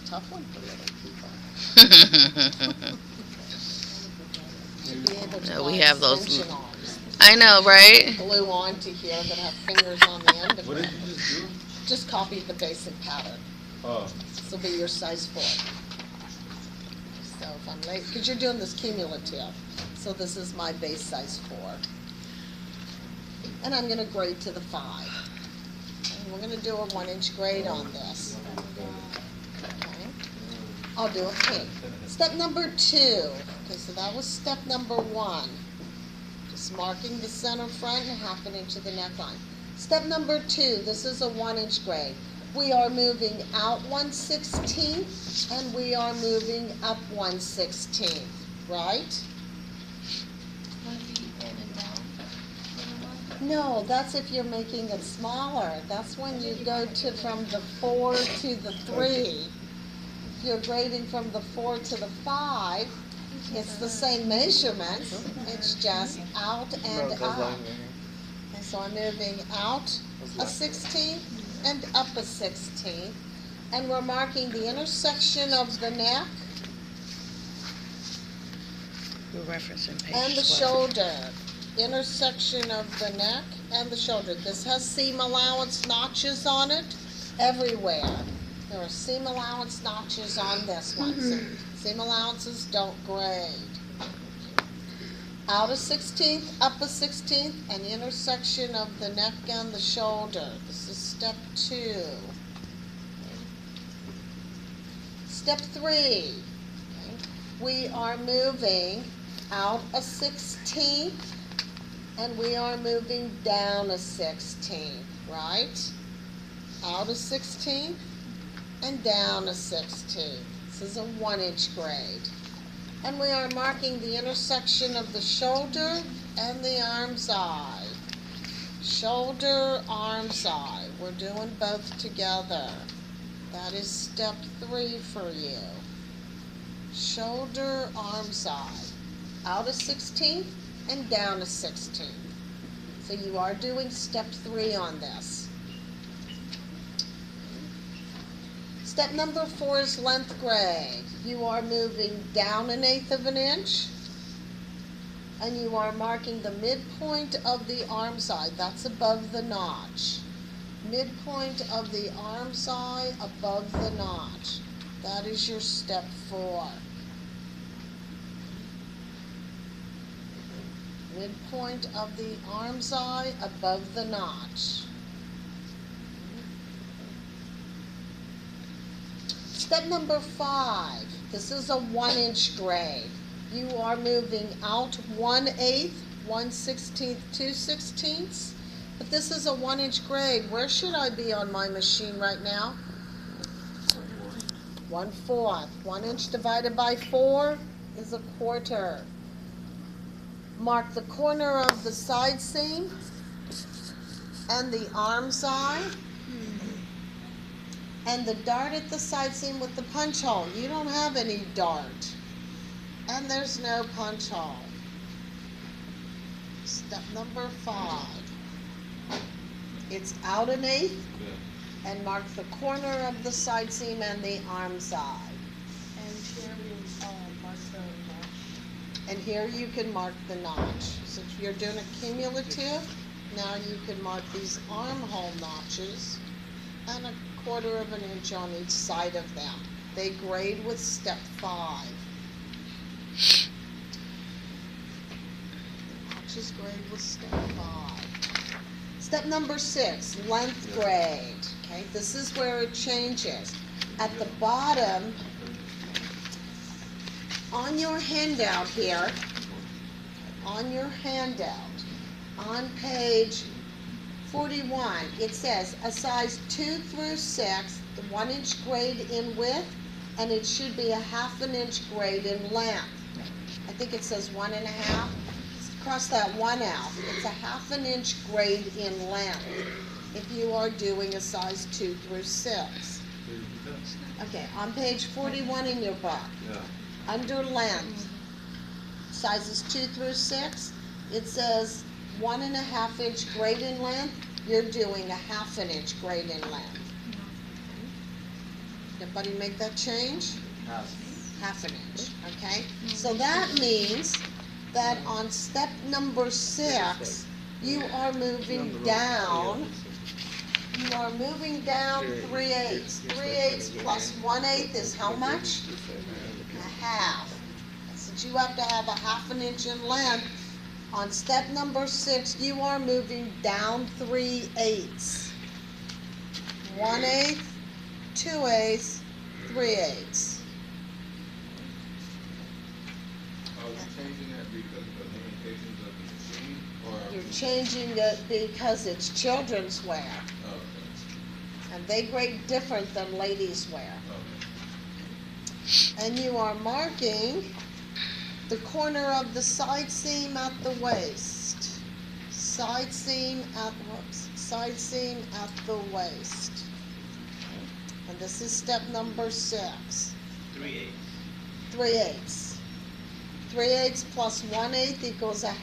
tough one for little people. To be able to No, buy we have those. extension arms. I know, right? Glue onto here that have fingers on the end of What it. did you just do? Just copy the basic pattern. Oh. This will be your size 4. So if I'm late, because you're doing this cumulative. So this is my base size 4. And I'm going to grade to the 5. And we're going to do a 1-inch grade on this. Okay. I'll do a pink. Step number 2. Okay, so that was step number 1. Just marking the center front and 1/2 inch of the neckline. Step number 2, this is a 1-inch grade. We are moving out 1/16 and we are moving up 1/16, right? No, that's if you're making it smaller. That's when you go to from the 4 to the 3. If you're grading from the 4 to the 5, it's the same measurement. It's just out and up. And so I'm moving out a 16th and up a 16th. And we're marking the intersection of the neck We're referencing page and the 12. shoulder. Intersection of the neck and the shoulder. This has seam allowance notches on it everywhere. There are seam allowance notches on this one. So seam allowances don't grade. Out a 16th, up a 16th, and intersection of the neck and the shoulder. This is step 2. Step 3. Okay. We are moving out a 16th and we are moving down a 16th, right? Out a 16th and down a 16th. This is a 1-inch grade. And we are marking the intersection of the shoulder and the arm's eye. Shoulder, arm's eye. We're doing both together. That is step 3 for you. Shoulder, arm's eye. Out a 16th and down a 16th. So you are doing step 3 on this. Step number 4 is length grade. You are moving down 1/8 of an inch and you are marking the midpoint of the arm's eye. That's above the notch. Midpoint of the arm's eye above the notch. That is your step 4. Midpoint of the arm's eye above the notch. Step number 5. This is a 1-inch grade. You are moving out 1/8, 1/16, 2/16. But this is a 1-inch grade. Where should I be on my machine right now? 1/4. 1 inch divided by 4 is a quarter. Mark the corner of the side seam and the arm's eye and the dart at the side seam with the punch hole. You don't have any dart and there's no punch hole. Step number 5. It's out 1/8 and mark the corner of the side seam and the arm's eye. And here we mark the notch. And here you can mark the notch. So if you're doing a cumulative, now you can mark these armhole notches and 1/4 of an inch on each side of them. They grade with step 5. The notches grade with step 5. Step number 6, length grade. Okay, this is where it changes. At the bottom, on your handout here, on page 41, it says a size 2 through 6, the 1-inch grade in width, and it should be a 1/2 inch grade in length. I think it says 1.5. Cross that 1 out. It's a 1/2 inch grade in length if you are doing a size 2 through 6. Okay, on page 41 in your book, under length, sizes 2 through 6, it says 1.5 inch grade in length. You're doing a 1/2 inch grade in length. Everybody make that change? Half. Half an inch, okay? So that means that on step number 6, you are moving down. You are moving down 3/8. 3/8 plus 1/8 is how much? A half. Since you have to have a half an inch in length, on step number 6, you are moving down 3/8. 1/8, 2/8, 3/8. Are we changing that because of the limitations of the machine, or? You're changing it because it's children's wear, Oh, okay, and they grade different than ladies' wear. okay. And you are marking the corner of the side seam at the waist. Side seam at the waist. And this is step number 6. 3/8. 3/8. 3/8 plus 1/8 equals a half.